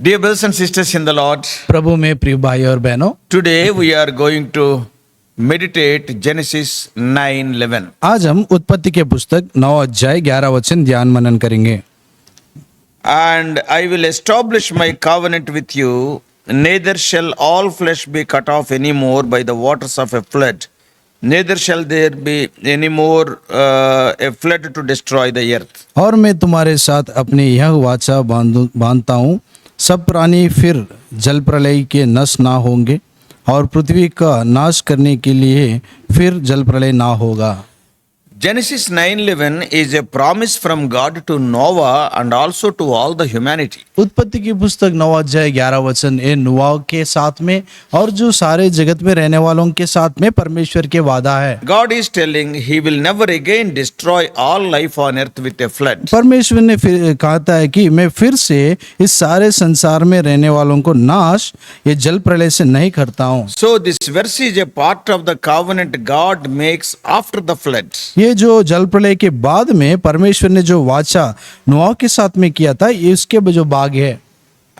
Dear brothers and sisters in the Lord, प्रभु में प्रिय भाई और बहनों, today we are going to meditate Genesis 9:11. आज हम उत्पत्ति के पुस्तक 9 अध्याय 11 वचन ध्यान मनन करेंगे। And I will establish my covenant with you, neither shall all flesh be cut off any more by the waters of a flood, neither shall there be any more a flood to destroy the earth. और मैं तुम्हारे साथ अपनी यह वाचा बांधता हूँ, सब प्राणी फिर जल प्रलय के नष्ट ना होंगे और पृथ्वी का नाश करने के लिए फिर जल प्रलय ना होगा। Genesis 9:11 is a promise from God to Noah and also to all the humanity. उत्पत्ति की पुस्तक 9 अध्याय 11 वचन ये नूह के साथ में और जो सारे जगत में रहने वालों के साथ में परमेश्वर के वादा है। God is telling he will never again destroy all life on earth with a flood. परमेश्वर ने फिर कहता है कि मैं फिर से इस सारे संसार में रहने वालों को नाश ये जल प्रलय से नहीं करता हूँ। So this verse is a part of the covenant God makes after the flood. ये जो जल प्रलय के बाद में परमेश्वर ने जो वाचा नूह के साथ में किया था, ये उसके जो भाग है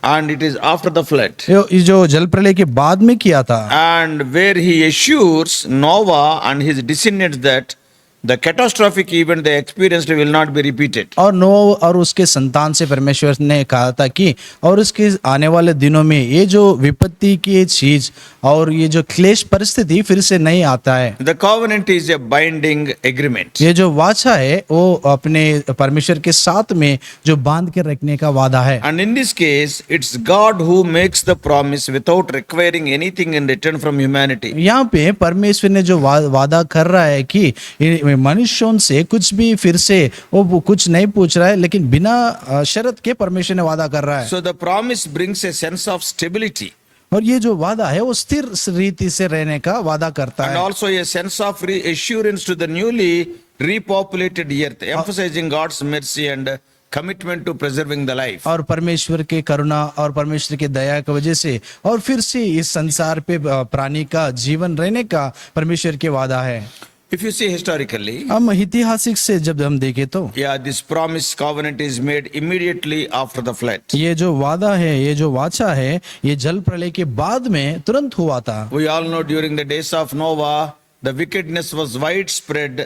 And it is after the flood. ये जो जल प्रलय के बाद में किया था। And where he assures Noah and his descendants that the catastrophic event they experienced will not be repeated. और नूह और उसके संतान से परमेश्वर ने कहा था कि और उसके आने वाले दिनों में ये जो विपत्ति की चीज और ये जो क्लेश परिस्थिति फिर से नहीं आता है। The covenant is a binding agreement. ये जो वाचा है वो अपने परमेश्वर के साथ में जो बांध के रखने का वादा है। And in this case, it's God who makes the promise without requiring anything in return from humanity. यहाँ पे परमेश्वर ने जो वादा कर रहा है कि मनुष्यों से कुछ भी फिर से वो कुछ नहीं पूछ रहा है, लेकिन बिना शर्त के परमेश्वर ने वादा कर रहा है। So the promise brings a sense of stability और ये जो वादा है वो स्थिर रीति से रहने का वादा करता and है also a sense of reassurance to the newly repopulated earth, emphasizing God's mercy and commitment to preserving the life. और परमेश्वर के करुणा और परमेश्वर के दया की वजह से और फिर से इस संसार पे प्राणी का जीवन रहने का परमेश्वर के वादा है। If you see historically, हम ऐतिहासिक से जब हम देखें तो yeah, this promise covenant is made immediately after the flood. ये जो वादा है, ये जो वाचा है, ये जल प्रलय के बाद में तुरंत हुआ था। We all know during the days of Noah, the wickedness was widespread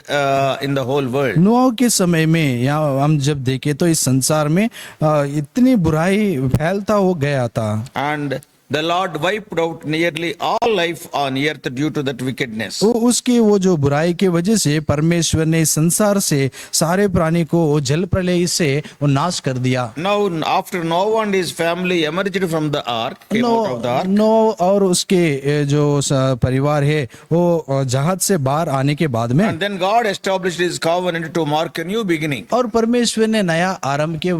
in the whole world. नूह के समय में यहाँ हम जब देखें तो इस संसार में इतनी बुराई फैलता हो गया था। And the Lord wiped out nearly all life on earth due to that wickedness. उसकी वो जो बुराई के वजह से परमेश्वर ने संसार से सारे प्राणी को जल प्रलय से वो नाश कर दिया। Now after Noah and his family emerged from the ark, came out of the ark, नूह और उसके जो परिवार है वो जहाज से बाहर आने के बाद में and then God established his covenant to mark a new beginning. और परमेश्वर ने नया आरंभ के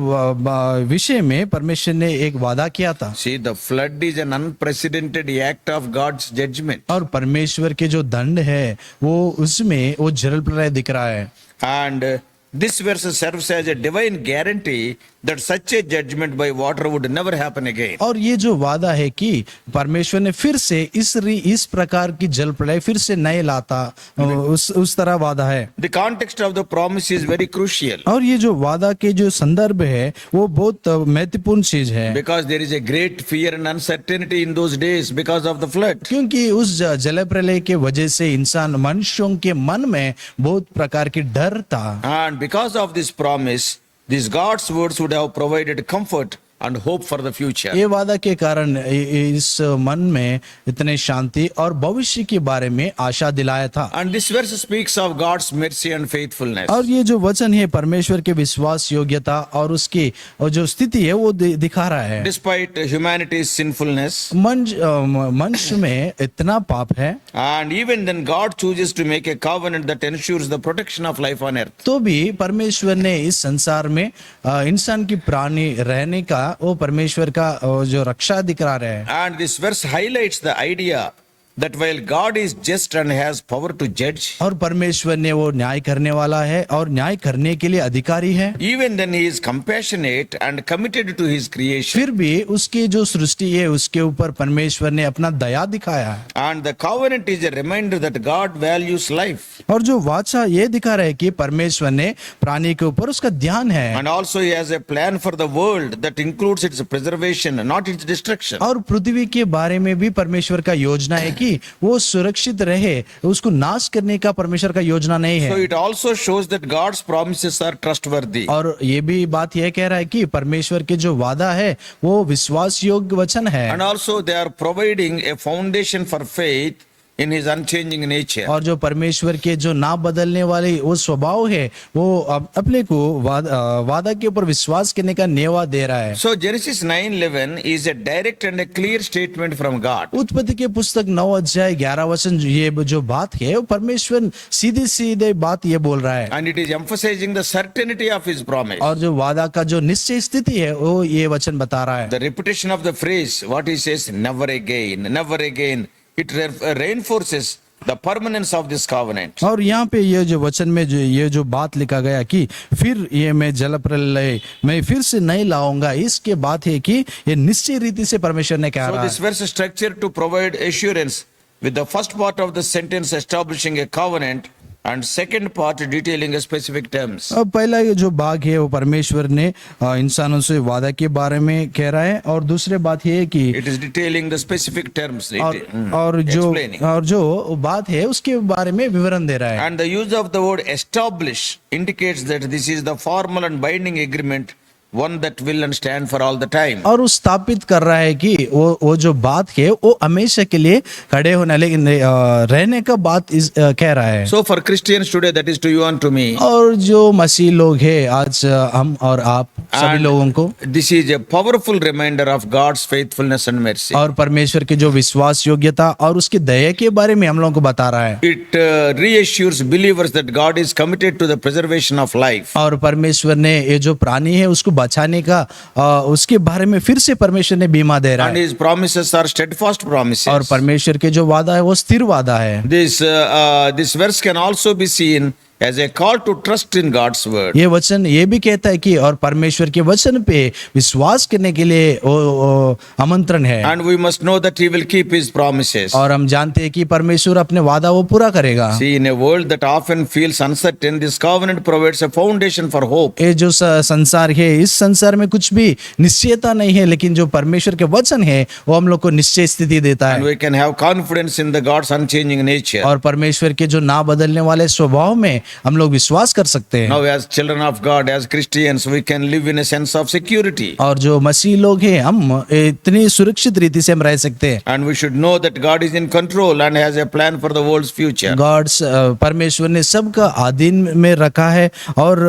विषय में परमेश्वर ने एक वादा किया था। See, the flood is an unprecedented act of God's judgment. और परमेश्वर के जो दंड है वो उसमें वो जल प्रलय दिख रहा है। And this verse serves as a divine guarantee that such a judgment by water would never happen again. और ये जो वादा है कि परमेश्वर ने फिर से इस प्रकार की जल प्रलय फिर से नहीं लाता, उस तरह वादा है। The context of the promise is very crucial. और ये जो वादा के जो संदर्भ है वो बहुत महत्वपूर्ण चीज है, Because there is a great fear and uncertainty in those days because of the flood. क्योंकि उस जल प्रलय के वजह से इंसान मनुष्यों के मन में बहुत प्रकार की डर था। And because of this promise, these God's words would have provided comfort and hope for the future. ये वादा के कारण इस मन में इतने शांति और भविष्य के बारे में आशा दिलाया था। And this verse speaks of God's mercy and faithfulness. और ये जो वचन है परमेश्वर के विश्वास योग्यता और उसकी और जो स्थिति है वो दिखा रहा है। Despite humanity's sinfulness, मनुष्य में इतना पाप है, and even then God chooses to make a covenant that ensures the protection of life on earth. तो भी परमेश्वर ने इस संसार में इंसान की प्राणी रहने का वो परमेश्वर का जो रक्षा दिखा रहा है। And this verse highlights the idea that while God is just and has power to judge, और परमेश्वर ने वो न्याय करने वाला है और न्याय करने के लिए अधिकारी है, even then he is compassionate and committed to his creation. फिर भी उसकी जो सृष्टि है उसके ऊपर परमेश्वर ने अपना दया दिखाया है। And the covenant is a reminder that God values life. और जो वाचा ये दिखा रहा है कि परमेश्वर ने प्राणी के ऊपर उसका ध्यान है, And also he has a plan for the world that includes its preservation, not its destruction. और पृथ्वी के बारे में भी परमेश्वर का योजना है कि वो सुरक्षित रहे, उसको नाश करने का परमेश्वर का योजना नहीं So है। it also shows that God's promises are trustworthy. और ये भी बात यह कह रहा है कि परमेश्वर के जो वादा है वो विश्वास योग्य वचन है, And also they are providing a foundation for faith in his unchanging nature. और जो परमेश्वर के जो ना बदलने वाले वो स्वभाव है वो अपने को वादा के ऊपर विश्वास करने का नेवा दे रहा है। So Genesis 9:11 is a direct and a clear statement from God. उत्पत्ति के पुस्तक 9 अध्याय 11 वचन, ये जो बात है वो परमेश्वर सीधे सीधे बात ये बोल रहा है, And it is emphasizing the certainty of his promise. और जो वादा का जो निश्चय स्थिति है वो ये वचन बता रहा है। The repetition of the phrase, what he says, never again, it reinforces the permanence of this covenant. और यहाँ पे ये जो वचन में ये जो बात लिखा गया कि फिर ये मैं जल प्रलय मैं फिर से नहीं लाऊंगा, इसके बात है कि ये निश्चय रीति से परमेश्वर ने कहा So रहा this है। verse is structured to provide assurance, with the first part of the sentence establishing a covenant and second part detailing a specific terms. अब पहला ये जो भाग है वो परमेश्वर ने इंसानों से वादा के बारे में कह रहा है, और दूसरे बात ये है कि It is detailing the specific terms. Explaining. और जो बात है उसके बारे में विवरण दे रहा है। And the use of the word establish indicates that this is the formal and binding agreement, one that will and stand for all the time. और वो स्थापित कर रहा है कि वो जो बात है वो हमेशा के लिए खड़े होने लेकिन रहने का बात कह रहा है। So for Christians today, that is to you and to me, और जो मसीह लोग हैं आज हम और आप सभी And लोगों को, this is a powerful reminder of God's faithfulness and mercy. और परमेश्वर की जो विश्वास योग्यता और उसकी दया के बारे में हम लोगों को बता रहा है। It reassures believers that God is committed to the preservation of life. और परमेश्वर ने ये जो प्राणी है उसको बचाने का उसके बारे में फिर से परमेश्वर ने बीमा दे रहा And है, his promises are steadfast promises. और परमेश्वर के जो वादा है वो स्थिर वादा है। This verse can also be seen as a call to trust in God's word. ये वचन ये भी कहता है कि और परमेश्वर के वचन पे विश्वास करने के लिए वो आमंत्रण है, And we must know that he will keep his promises. और हम जानते हैं कि परमेश्वर अपने वादा वो पूरा करेगा। See, in a world that often feels uncertain, this covenant provides a foundation for hope. ये जो संसार है, इस संसार में कुछ भी निश्चयता नहीं है, लेकिन जो परमेश्वर के वचन है वो हम लोग को निश्चय स्थिति देता And है, we can have confidence in the God's unchanging nature. और परमेश्वर के जो ना बदलने वाले स्वभाव में हम लोग विश्वास कर सकते हैं। Now, as children of God, as Christians, we can live in a sense of security. और जो मसीह लोग हैं हम इतनी सुरक्षित रीति से हम रह सकते हैं। And we should know that God is in control and has a plan for the world's future. Gods परमेश्वर ने सबका अधीन में रखा है, और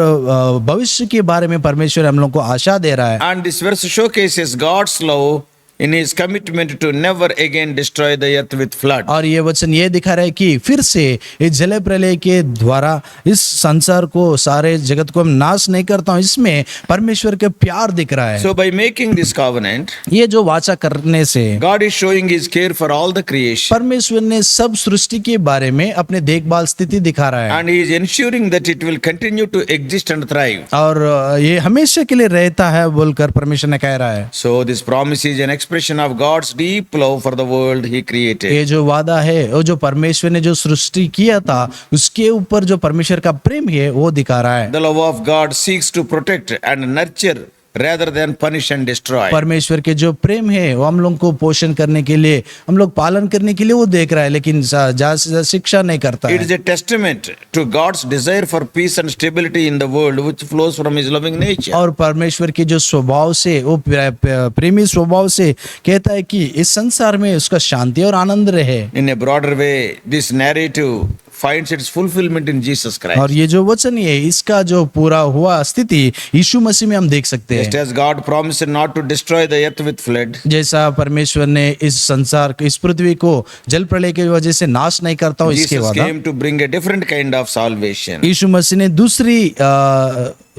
भविष्य के बारे में परमेश्वर हम लोग को आशा दे रहा है। And this verse showcases God's love in his commitment to never again destroy the earth with flood. और ये वचन ये दिखा रहा है कि फिर से इस जल प्रलय के द्वारा इस संसार को, सारे जगत को हम नाश नहीं करता हूँ, इसमें परमेश्वर का प्यार दिख रहा है। So by making this covenant, ये जो वाचा करने से God is showing his care for all the creation. परमेश्वर ने सब सृष्टि के बारे में अपने देखभाल स्थिति दिखा रहा है, And he is ensuring that it will continue to exist and thrive. और ये हमेशा के लिए रहता है बोलकर परमेश्वर ने कह रहा है। So this promise is an expression of God's deep love for the world he created. ये जो वादा है वो जो परमेश्वर ने जो सृष्टि किया था उसके ऊपर जो परमेश्वर का प्रेम है वो दिखा रहा है। The love of God seeks to protect and nurture rather than punish and destroy. परमेश्वर के जो प्रेम है वो हम लोग को पोषण करने के लिए, हम लोग पालन करने के लिए वो देख रहा है, लेकिन शिक्षा नहीं करता It है। is a testament to God's desire for peace and stability in the world which flows from his loving nature. और परमेश्वर के जो स्वभाव से वो प्रेमी स्वभाव से कहता है कि इस संसार में उसका शांति और आनंद रहे। In a broader way, this narrative finds its fulfillment in Jesus Christ. और ये जो वचन है इसका जो पूरा हुआ स्थिति यीशु मसीह में हम देख सकते Just हैं। as God promised not to destroy the earth with flood, जैसा परमेश्वर ने इस संसार इस पृथ्वी को जल प्रलय की वजह से नाश नहीं करता हूँ इसके Jesus वादा, came to bring a different kind of salvation. यीशु मसीह ने दूसरी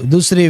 दूसरी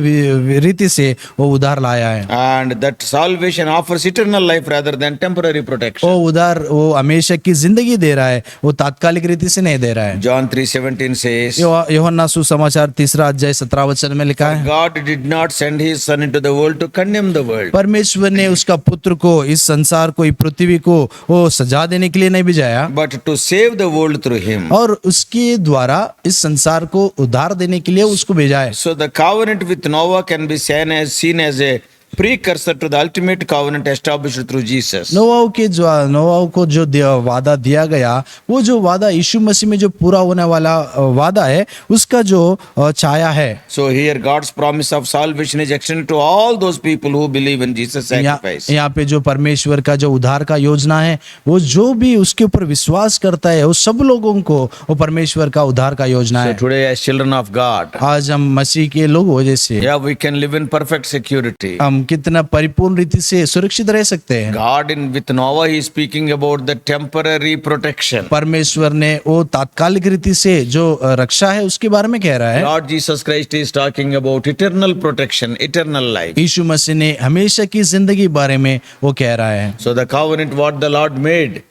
रीति से वो उद्धार लाया है। And that salvation offers eternal life rather than temporary protection. वो उद्धार वो हमेशा की जिंदगी दे रहा है, वो तात्कालिक रीति से नहीं दे रहा है। John 3:17 says, यूहन्ना सुसमाचार 3:17 में लिखा है, God did not send his son into the world to condemn the world, परमेश्वर ने उसका पुत्र को इस संसार को, इस पृथ्वी को वो सजा देने के लिए नहीं भेजाया, but to save the world through him. और उसके द्वारा इस संसार को उद्धार देने के लिए उसको भेजा है। So the covenant with Noah can be seen as a precursor to the ultimate covenant established through Jesus. नोआह को जो वादा दिया गया, वो जो वादा यीशु मसीह में जो पूरा होने वाला वादा है, उसका जो छाया है। So here God's promise of salvation is extended to all those people who believe in Jesus' sacrifice. यहाँ पे जो परमेश्वर का जो उद्धार का योजना है, वो जो भी उसके ऊपर विश्वास करता है, वो सब लोगों को वो परमेश्वर का उद्धार का योजना So है। today as children of God, आज हम मसीह के लोग हो जैसे, yeah, we can live in perfect security. हम कितना परिपूर्ण रीति से सुरक्षित रह सकते हैं। God with Noah, he is speaking about the temporary protection. परमेश्वर ने वो तात्कालिक रीति से जो रक्षा है उसके बारे में कह रहा है। Lord Jesus Christ is talking about eternal protection, eternal life. यीशु मसीह ने हमेशा की जिंदगी बारे में वो कह रहा है। So the covenant what the Lord made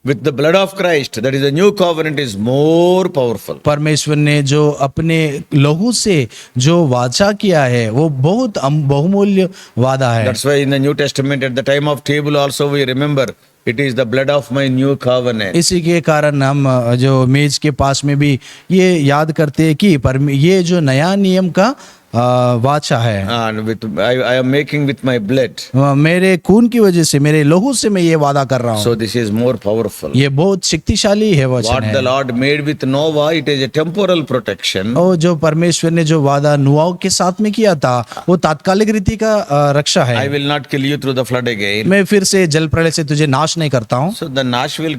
with the blood of Christ, that is the new covenant, is more powerful. परमेश्वर ने जो अपने लहू से जो वाचा किया है, वो बहुत बहुमूल्य वादा है। That's why in the New Testament at the time of table also we remember it is the blood of my new covenant. इसी के कारण हम जो मेज के पास में भी ये याद करते हैं कि ये जो नया नियम का वाचा है, And with I am making with my blood. मेरे खून की वजह से, मेरे लहू से मैं ये वादा कर रहा हूँ। So this is more powerful. ये बहुत शक्तिशाली है वचन What है। the Lord made with Noah, it is a temporal protection. और जो परमेश्वर ने जो वादा नूह के साथ में किया था, वो तात्कालिक रीति का रक्षा I है। will not kill you through the flood again. मैं फिर से जल प्रलय से तुझे नाश नहीं करता हूँ। So the nash will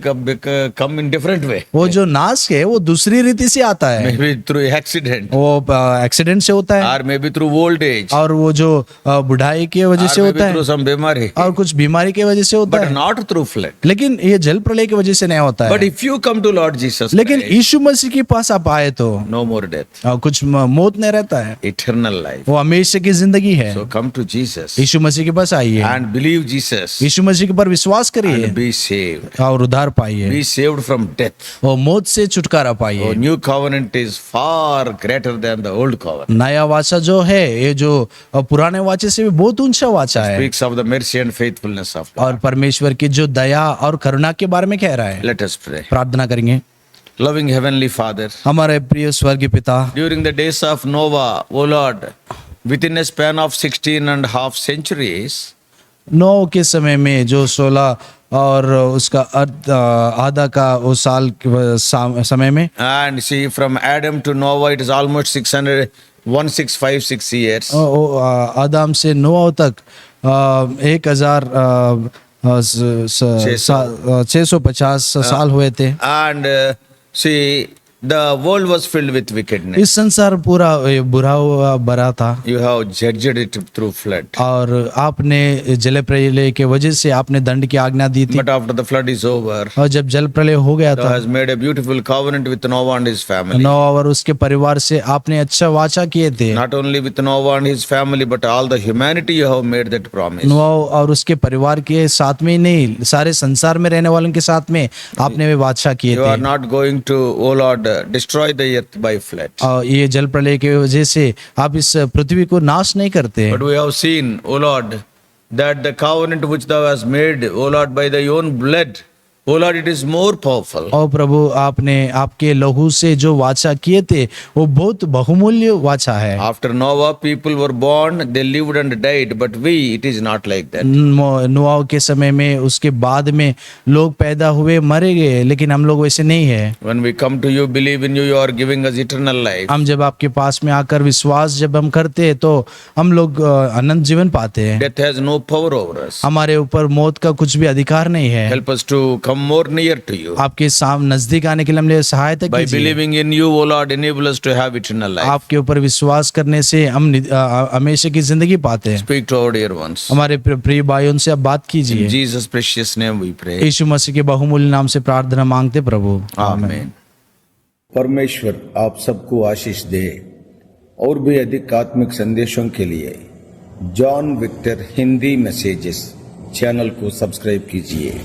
come in different way. वो जो नाश है वो दूसरी रीति से आता है, Maybe through accident, वो एक्सीडेंट से होता है, or maybe through old age, और वो जो बुढ़ाई की वजह से or होता maybe है, through some बीमारी, और कुछ बीमारी की वजह से होता but है, not through flood. लेकिन ये जल प्रलय की वजह से नहीं होता But है। if you come to Lord Jesus लेकिन Christ, यीशु मसीह के पास आप आए तो no more death, कुछ मौत नहीं रहता है, eternal life. वो हमेशा की जिंदगी है। So come to Jesus यीशु मसीह के पास आइए, and believe Jesus यीशु मसीह के पर विश्वास करिए and be saved. और उद्धार पाइए, Be saved from death. और मौत से छुटकारा The पाइए। new covenant is far greater than the old covenant. नया वाचा जो है, ये जो पुराने वाचे से भी बहुत ऊंचा वाचा है, Speaks of the mercy and faithfulness of God. और परमेश्वर की जो दया और करुणा के बारे में कह रहा है। Let us pray. प्रार्थना करेंगे। Loving Heavenly Father, हमारे प्रिय स्वर्गीय पिता, during the days of Noah, O Lord, within a span of 16.5 centuries, नौ के समय में जो 16 और उसका आधा का वो साल समय में, and see from Adam to Noah, it is almost 1656 years. आदम से नोह तक 1650 साल हुए थे। And see, the world was filled with wickedness. इस संसार पूरा बुरा हुआ भरा था, You have judged it through flood. और आपने जल प्रलय के वजह से आपने दंड की आज्ञा दी थी, But after the flood is over, और जब जल प्रलय हो गया Thou था, has made a beautiful covenant with Noah and his family. Noh और उसके परिवार से आपने अच्छा वाचा किए थे। Not only with Noah and his family, but all the humanity you have made that promise. Noh और उसके परिवार के साथ में ही नहीं, सारे संसार में रहने वालों के साथ में आपने वे वाचा किए You are थे। not going to, O Lord, destroy the earth by flood. और ये जल प्रलय की वजह से आप इस पृथ्वी को नाश नहीं करते। But we have seen, O Lord, that the covenant which Thou hast made, O Lord, by Thy own blood, O Lord, it is more powerful. और प्रभु, आपने आपके लहू से जो वाचा किए थे वो बहुत बहुमूल्य वाचा है। After Noah, people were born, they lived and died, but we, it is not like that. Noh के समय में, उसके बाद में लोग पैदा हुए, मरे गए, लेकिन हम लोग वैसे नहीं है। When we come to you, believe in you, you are giving us eternal life. हम जब आपके पास में आकर विश्वास जब हम करते हैं तो हम लोग अनंत जीवन पाते हैं। Death has no power over us. हमारे ऊपर मौत का कुछ भी अधिकार नहीं है। Help us to come more near to you. आपके नजदीक आने के लिए हमने सहायता By कीजिए। believing in you, O Lord, enable us to have eternal life. आपके ऊपर विश्वास करने से हम हमेशा की जिंदगी पाते हैं। Speak to our dear ones. हमारे प्रिय भाइयों से आप बात कीजिए। In Jesus' precious name we pray. यीशु मसीह के बहुमूल्य नाम से प्रार्थना मांगते प्रभु, आमीन। परमेश्वर आप सबको आशीष दे। और भी अधिक आत्मिक संदेशों के लिए John Victor Hindi messages channel को सब्सक्राइब कीजिए।